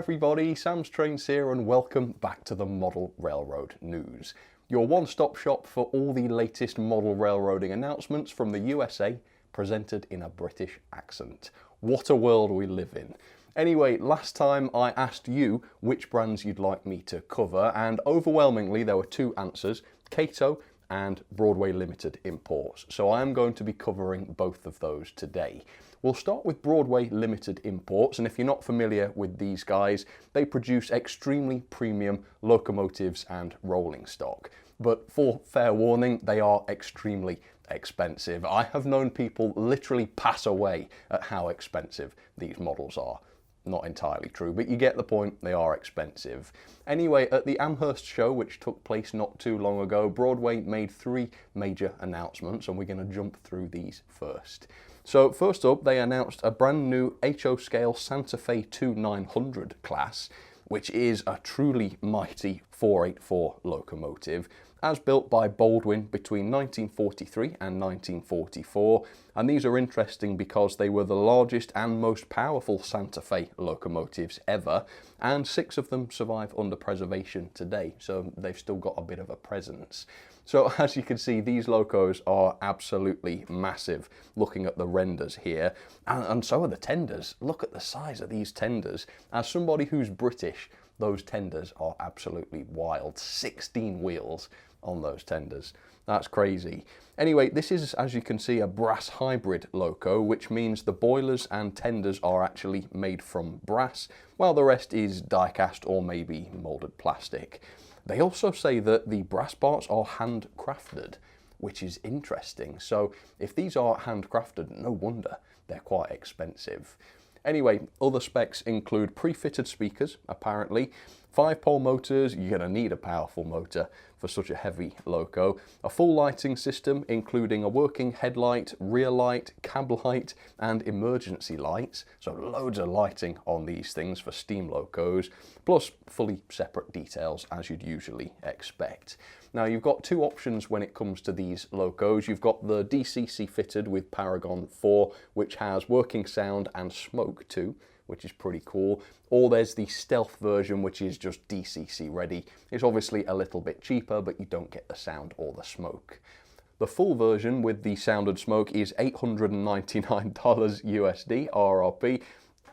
everybody, Sam's Trains here and welcome back to the Model Railroad News. Your one-stop shop for all the latest model railroading announcements from the USA, presented in a British accent. What a world we live in. Anyway, last time I asked you which brands you'd like me to cover, and overwhelmingly there were two answers, Kato and Broadway Limited Imports. So I am going to be covering both of those today. We'll start with Broadway Limited Imports, and if you're not familiar with these guys, they produce extremely premium locomotives and rolling stock. But for fair warning, they are extremely expensive. I have known people literally pass away at how expensive these models are. Not entirely true, but you get the point, they are expensive. Anyway, at the Amherst show, which took place not too long ago, Broadway made three major announcements, and we're going to jump through these first. So first up, they announced a brand new HO scale Santa Fe 2900 class, which is a truly mighty 484 locomotive, as built by Baldwin between 1943 and 1944, and these are interesting because they were the largest and most powerful Santa Fe locomotives ever, and 6 of them survive under preservation today, so they've still got a bit of a presence. So as you can see, these locos are absolutely massive, looking at the renders here, and so are the tenders. Look at the size of these tenders. As somebody who's British, those tenders are absolutely wild. 16 wheels on those tenders. That's crazy. Anyway, this is, as you can see, a brass hybrid loco, which means the boilers and tenders are actually made from brass, while the rest is die-cast or maybe moulded plastic. They also say that the brass parts are handcrafted, which is interesting. So if these are handcrafted, no wonder they're quite expensive. Anyway, other specs include pre-fitted speakers, apparently, 5-pole motors. You're going to need a powerful motor for such a heavy loco, a full lighting system including a working headlight, rear light, cab light and emergency lights, so loads of lighting on these things for steam locos, plus fully separate details as you'd usually expect. Now you've got two options when it comes to these locos. You've got the DCC fitted with Paragon 4, which has working sound and smoke too, which is pretty cool. Or there's the stealth version, which is just DCC ready. It's obviously a little bit cheaper, but you don't get the sound or the smoke. The full version with the sound and smoke is $899 USD RRP.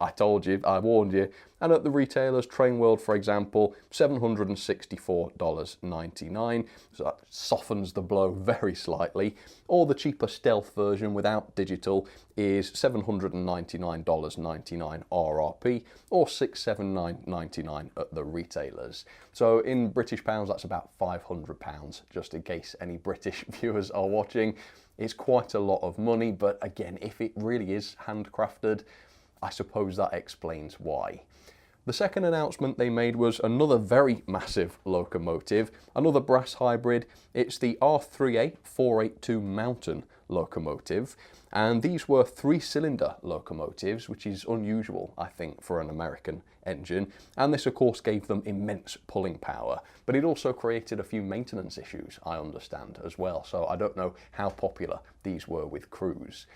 I told you, I warned you. And at the retailers, Train World, for example, $764.99. So that softens the blow very slightly. Or the cheaper stealth version without digital is $799.99 RRP, or $679.99 at the retailers. So in British pounds, that's about £500, just in case any British viewers are watching. It's quite a lot of money, but again, if it really is handcrafted, I suppose that explains why. The second announcement they made was another very massive locomotive, another brass hybrid. It's the R3A 482 Mountain locomotive, and these were 3-cylinder locomotives, which is unusual, I think, for an American engine, and this of course gave them immense pulling power, but it also created a few maintenance issues, I understand, as well, so I don't know how popular these were with crews.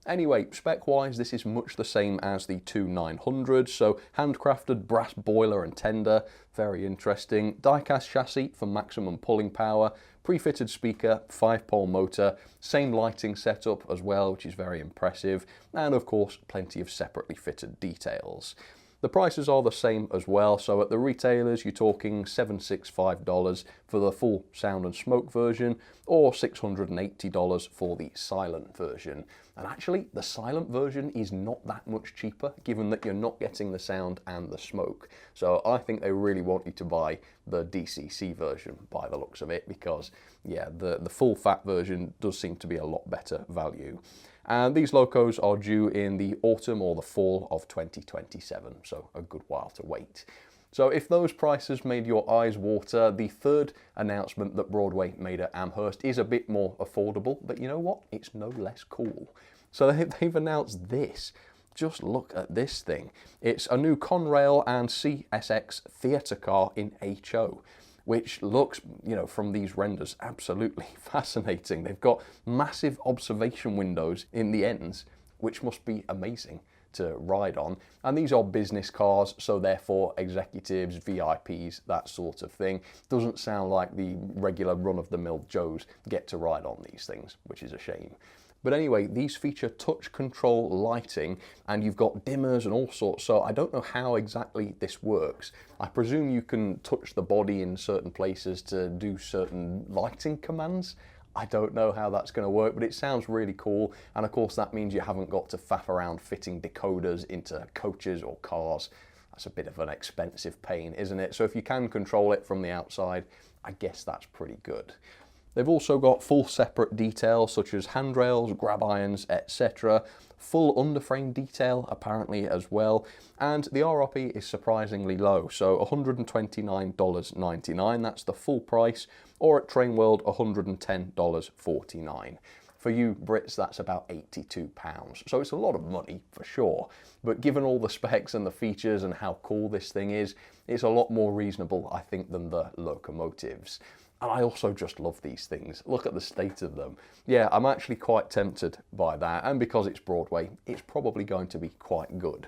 Anyway, spec-wise, this is much the same as the 2900, so handcrafted brass boiler and tender, very interesting, die-cast chassis for maximum pulling power, pre-fitted speaker, 5-pole motor, same lighting setup as well, which is very impressive, and of course, plenty of separately fitted details. The prices are the same as well, so at the retailers you're talking $765 for the full sound and smoke version, or $680 for the silent version. And actually, the silent version is not that much cheaper, given that you're not getting the sound and the smoke. So I think they really want you to buy the DCC version by the looks of it, because yeah, the full fat version does seem to be a lot better value. And these locos are due in the autumn or the fall of 2027, so a good while to wait. So if those prices made your eyes water, the third announcement that Broadway made at Amherst is a bit more affordable, but you know what? It's no less cool. So they've announced this. Just look at this thing. It's a new Conrail and CSX theatre car in HO, which looks, you know, from these renders, absolutely fascinating. They've got massive observation windows in the ends, which must be amazing to ride on. And these are business cars, so therefore executives, VIPs, that sort of thing. Doesn't sound like the regular run-of-the-mill Joes get to ride on these things, which is a shame. But anyway, these feature touch control lighting, and you've got dimmers and all sorts, so I don't know how exactly this works. I presume you can touch the body in certain places to do certain lighting commands. I don't know how that's going to work, but it sounds really cool, and of course that means you haven't got to faff around fitting decoders into coaches or cars. That's a bit of an expensive pain, isn't it? So if you can control it from the outside, I guess that's pretty good. They've also got full separate details such as handrails, grab irons, etc. Full underframe detail apparently as well, and the RRP is surprisingly low, so $129.99, that's the full price, or at Train World $110.49. For you Brits, that's about £82, so it's a lot of money for sure, but given all the specs and the features and how cool this thing is, it's a lot more reasonable, I think, than the locomotives. And I also just love these things. Look at the state of them. Yeah, I'm actually quite tempted by that, and because it's Broadway, it's probably going to be quite good.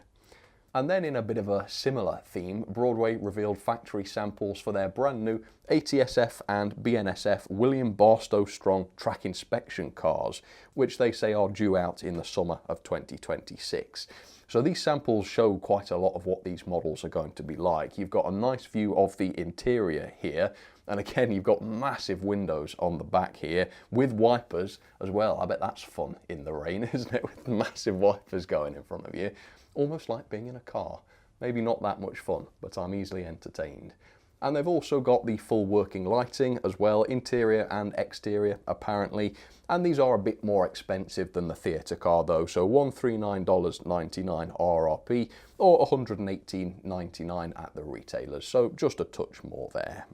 And then in a bit of a similar theme, Broadway revealed factory samples for their brand new ATSF and BNSF William Barstow Strong track inspection cars, which they say are due out in the summer of 2026. So these samples show quite a lot of what these models are going to be like. You've got a nice view of the interior here, and again you've got massive windows on the back here with wipers as well. I bet that's fun in the rain, isn't it, with massive wipers going in front of you. Almost like being in a car. Maybe not that much fun, but I'm easily entertained. And they've also got the full working lighting as well, interior and exterior apparently, and these are a bit more expensive than the theatre car though, so $139.99 RRP or $118.99 at the retailers, so just a touch more there.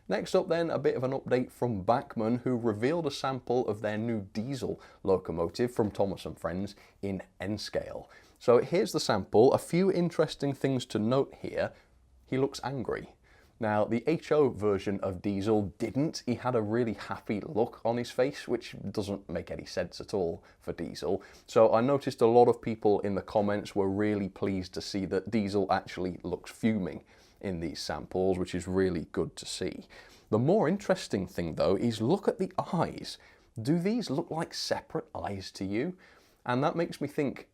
Next up then, a bit of an update from Bachmann, who revealed a sample of their new diesel locomotive from Thomas & Friends in N-scale. So here's the sample. A few interesting things to note here. He looks angry. Now, the HO version of Diesel didn't. He had a really happy look on his face, which doesn't make any sense at all for Diesel. So I noticed a lot of people in the comments were really pleased to see that Diesel actually looks fuming in these samples, which is really good to see. The more interesting thing though is look at the eyes. Do these look like separate eyes to you? And that makes me think,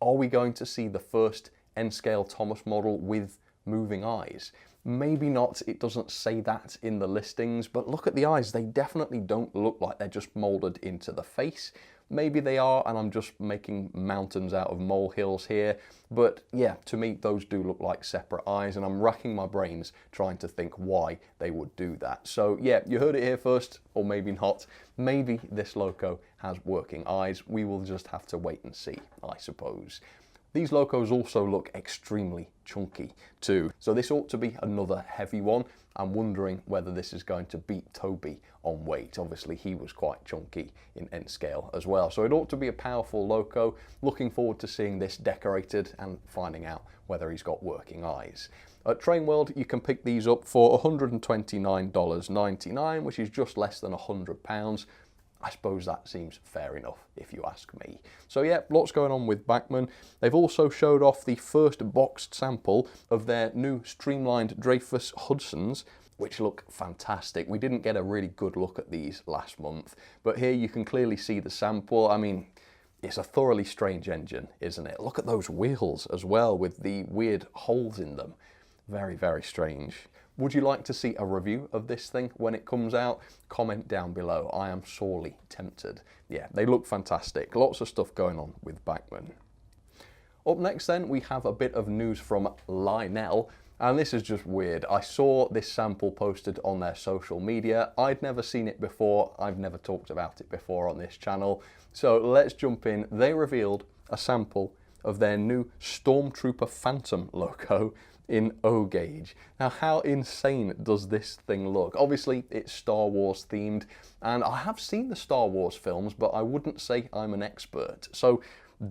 are we going to see the first N-scale Thomas model with moving eyes? Maybe not, it doesn't say that in the listings, but look at the eyes, they definitely don't look like they're just moulded into the face. Maybe they are, and I'm just making mountains out of molehills here, but yeah, to me those do look like separate eyes, and I'm racking my brains trying to think why they would do that. So yeah, you heard it here first, or maybe not. Maybe this loco has working eyes. We will just have to wait and see, I suppose. These locos also look extremely chunky too, so this ought to be another heavy one. I'm wondering whether this is going to beat Toby on weight. Obviously he was quite chunky in N-scale as well, so it ought to be a powerful loco. Looking forward to seeing this decorated and finding out whether he's got working eyes. At Train World you can pick these up for $129.99, which is just less than £100. I suppose that seems fair enough if you ask me. So yeah, lots going on with Bachmann. They've also showed off the first boxed sample of their new streamlined Dreyfus Hudsons, which look fantastic. We didn't get a really good look at these last month, but here you can clearly see the sample. I mean, it's a thoroughly strange engine, isn't it? Look at those wheels as well with the weird holes in them. Very, very strange. Would you like to see a review of this thing when it comes out? Comment down below. I am sorely tempted. Yeah, they look fantastic. Lots of stuff going on with Bachmann. Up next then, we have a bit of news from Lionel, and this is just weird. I saw this sample posted on their social media. I'd never seen it before. I've never talked about it before on this channel. So let's jump in. They revealed a sample of their new Stormtrooper Phantom loco in O gauge. Now, how insane does this thing look? Obviously, it's Star Wars themed, and I have seen the Star Wars films, but I wouldn't say I'm an expert. So,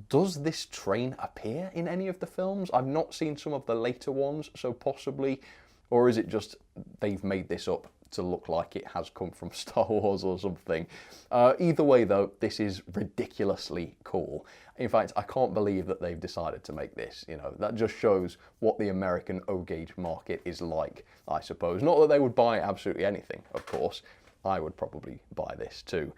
does this train appear in any of the films? I've not seen some of the later ones, so possibly, or is it just they've made this up to look like it has come from Star Wars or something. Either way though, this is ridiculously cool. In fact, I can't believe that they've decided to make this. You know, that just shows what the American O-gauge market is like, I suppose. Not that they would buy absolutely anything, of course. I would probably buy this too.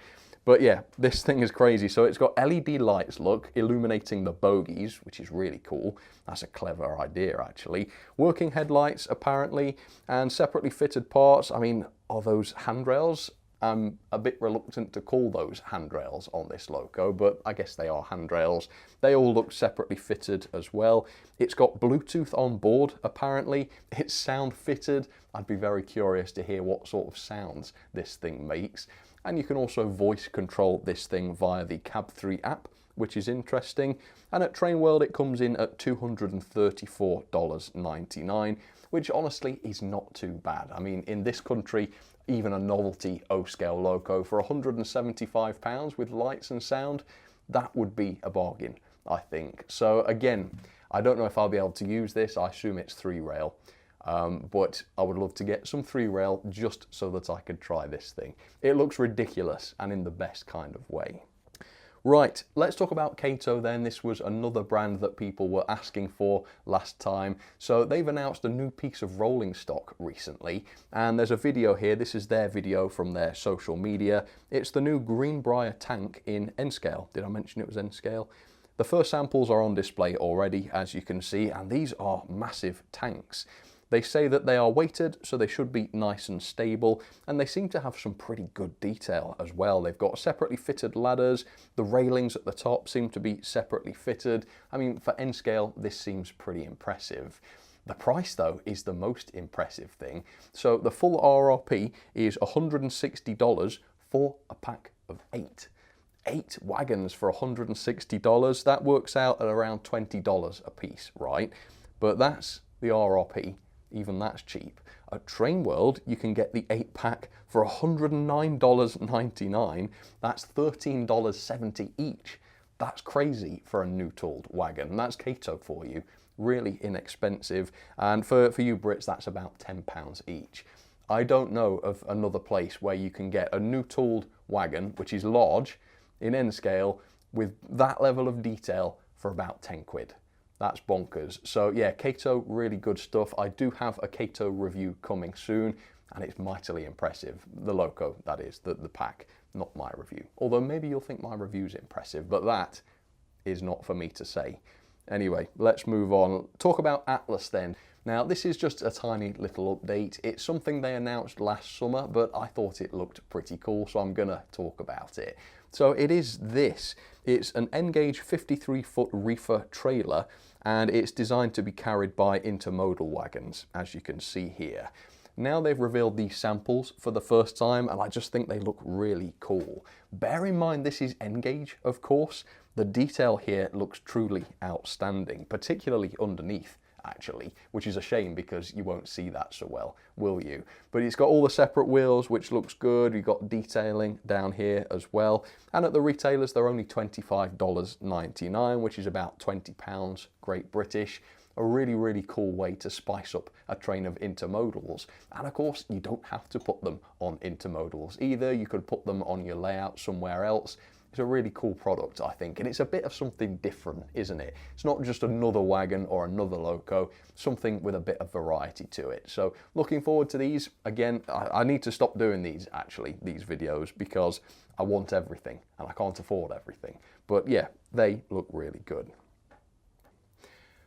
But yeah, this thing is crazy. So it's got LED lights, look, illuminating the bogies, which is really cool. That's a clever idea, actually. Working headlights, apparently, and separately fitted parts. I mean, are those handrails? I'm a bit reluctant to call those handrails on this Loco, but I guess they are handrails. They all look separately fitted as well. It's got Bluetooth on board, apparently. It's sound fitted. I'd be very curious to hear what sort of sounds this thing makes. And you can also voice control this thing via the Cab 3 app, which is interesting. And at Train World, it comes in at $234.99, which honestly is not too bad. I mean, in this country, even a novelty O-scale Loco for £175 with lights and sound, that would be a bargain, I think. So again, I don't know if I'll be able to use this. I assume it's 3-rail. But I would love to get some 3-rail just so that I could try this thing. It looks ridiculous and in the best kind of way. Right, let's talk about Kato then. This was another brand that people were asking for last time. So they've announced a new piece of rolling stock recently, and there's a video here. This is their video from their social media. It's the new Greenbrier tank in N-scale. Did I mention it was N-scale? The first samples are on display already, as you can see, and these are massive tanks. They say that they are weighted, so they should be nice and stable, and they seem to have some pretty good detail as well. They've got separately fitted ladders, the railings at the top seem to be separately fitted. I mean, for N-scale, this seems pretty impressive. The price, though, is the most impressive thing. So the full RRP is $160 for a pack of 8. 8 wagons for $160. That works out at around $20 a piece, right? But that's the RRP. Even that's cheap. At Train World, you can get the 8-pack for $109.99. That's $13.70 each. That's crazy for a new tooled wagon. That's Kato for you. Really inexpensive. And for you Brits, that's about £10 each. I don't know of another place where you can get a new tooled wagon, which is large, in N-scale, with that level of detail for about 10 quid. That's bonkers. So yeah, Kato, really good stuff. I do have a Kato review coming soon, and it's mightily impressive. The Loco, that is, the pack, not my review. Although maybe you'll think my review's impressive, but that is not for me to say. Anyway, let's move on. Talk about Atlas then. Now, this is just a tiny little update. It's something they announced last summer, but I thought it looked pretty cool, so I'm gonna talk about it. So it is this. It's an N-gauge 53-foot reefer trailer, and it's designed to be carried by intermodal wagons, as you can see here. Now they've revealed these samples for the first time, and I just think they look really cool. Bear in mind this is N-gauge, of course. The detail here looks truly outstanding, particularly underneath, actually, which is a shame because you won't see that so well, will you? But it's got all the separate wheels, which looks good. You've got detailing down here as well. And at the retailers, they're only $25.99, which is about £20 Great British. A really, really cool way to spice up a train of intermodals. And of course, you don't have to put them on intermodals either. You could put them on your layout somewhere else. It's a really cool product, I think, and it's a bit of something different, isn't it? It's not just another wagon or another Loco, something with a bit of variety to it. So looking forward to these. Again, I need to stop doing these, actually, these videos, because I want everything and I can't afford everything. But yeah, they look really good.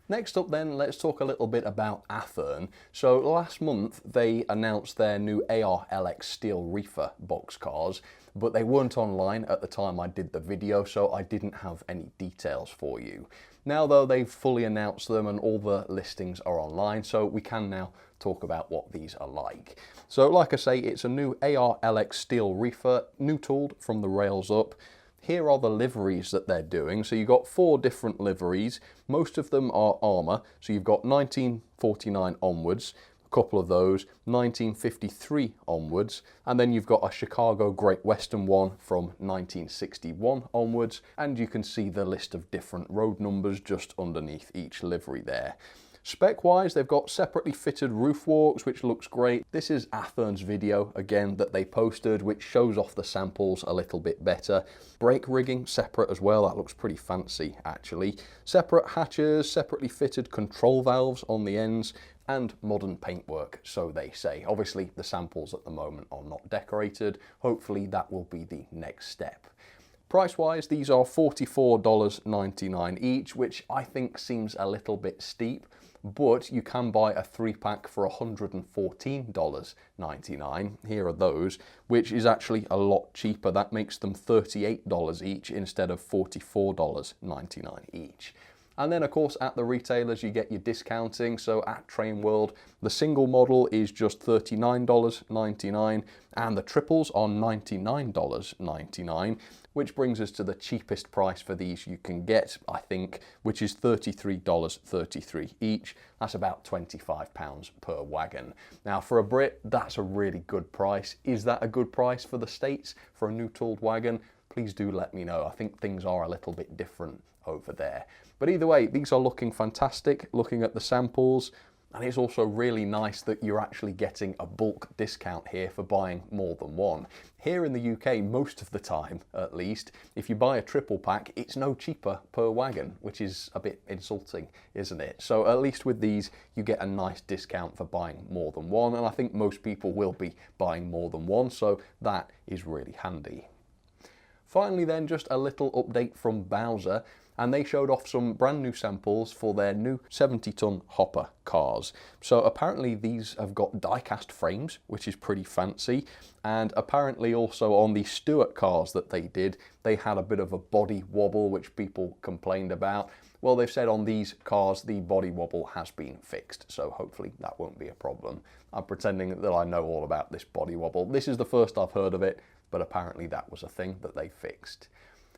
Next up then, let's talk a little bit about Athearn. So last month they announced their new AR-LX steel reefer boxcars, but they weren't online at the time I did the video, so I didn't have any details for you. Now though, they've fully announced them and all the listings are online, so we can now talk about what these are like. So like I say, it's a new AR-LX steel reefer, new tooled from the rails up. Here are the liveries that they're doing. So you've got 4 different liveries. Most of them are armour. So you've got 1949 onwards, a couple of those, 1953 onwards, and then you've got a Chicago Great Western one from 1961 onwards, and you can see the list of different road numbers just underneath each livery there. Spec-wise, they've got separately fitted roof walks, which looks great. This is Athearn's video, again, that they posted, which shows off the samples a little bit better. Brake rigging separate as well, that looks pretty fancy, actually. Separate hatches, separately fitted control valves on the ends, and modern paintwork, so they say. Obviously, the samples at the moment are not decorated. Hopefully, that will be the next step. Price-wise, these are $44.99 each, which I think seems a little bit steep, but you can buy a 3-pack for $114.99. Here are those, which is actually a lot cheaper. That makes them $38 each instead of $44.99 each. And then, of course, at the retailers, you get your discounting. So at Train World, the single model is just $39.99, and the triples are $99.99, which brings us to the cheapest price for these you can get, I think, which is $33.33 each. That's about £25 per wagon. Now, for a Brit, that's a really good price. Is that a good price for the States for a new tooled wagon? Please do let me know. I think things are a little bit different over there. But either way, these are looking fantastic, looking at the samples, and it's also really nice that you're actually getting a bulk discount here for buying more than one. Here in the UK, most of the time at least, if you buy a triple pack, it's no cheaper per wagon, which is a bit insulting, isn't it? So at least with these, you get a nice discount for buying more than one, and I think most people will be buying more than one, so that is really handy. Finally then, just a little update from Bowser, and they showed off some brand new samples for their new 70-ton hopper cars. So apparently these have got die-cast frames, which is pretty fancy, and apparently also on the Stuart cars that they did, they had a bit of a body wobble, which people complained about. Well, they've said on these cars the body wobble has been fixed, so hopefully that won't be a problem. I'm pretending that I know all about this body wobble. This is the first I've heard of it, but apparently that was a thing that they fixed.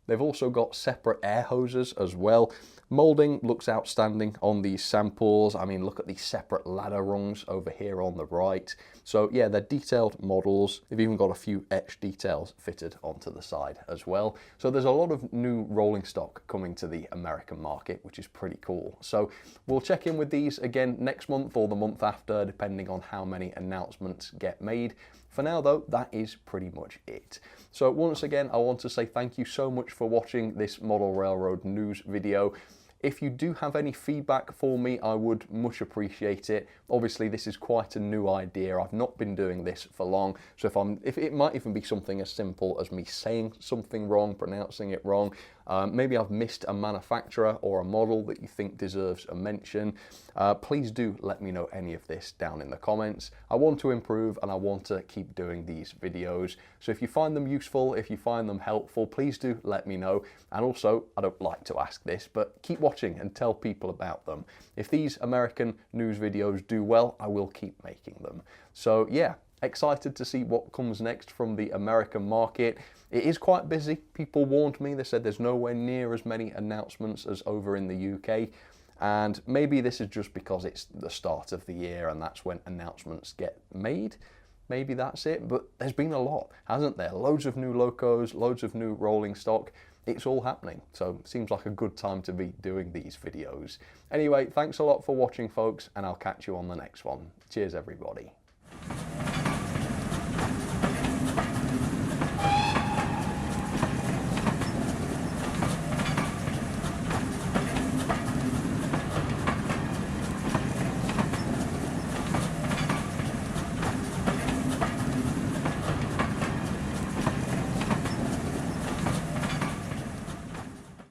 They've also got separate air hoses as well. Moulding looks outstanding on these samples. I mean, look at these separate ladder rungs over here on the right. So yeah, they're detailed models. They've even got a few etched details fitted onto the side as well. So there's a lot of new rolling stock coming to the American market, which is pretty cool. So we'll check in with these again next month or the month after, depending on how many announcements get made. For now though, that is pretty much it. So once again, I want to say thank you so much for watching this Model Railroad news video. If you do have any feedback for me, I would much appreciate it. Obviously, this is quite a new idea. I've not been doing this for long, so if it might even be something as simple as me saying something wrong, pronouncing it wrong. Maybe I've missed a manufacturer or a model that you think deserves a mention. Please do let me know any of this down in the comments. I want to improve and I want to keep doing these videos. So if you find them useful, if you find them helpful, please do let me know. And also, I don't like to ask this, but keep watching and tell people about them. If these American news videos do well, I will keep making them. So yeah, excited to see what comes next from the American market. It is quite busy. People warned me. They said there's nowhere near as many announcements as over in the UK. And maybe this is just because it's the start of the year and that's when announcements get made. Maybe that's it. But there's been a lot, hasn't there? Loads of new Locos, loads of new rolling stock. It's all happening. So it seems like a good time to be doing these videos. Anyway, thanks a lot for watching, folks, and I'll catch you on the next one. Cheers, everybody.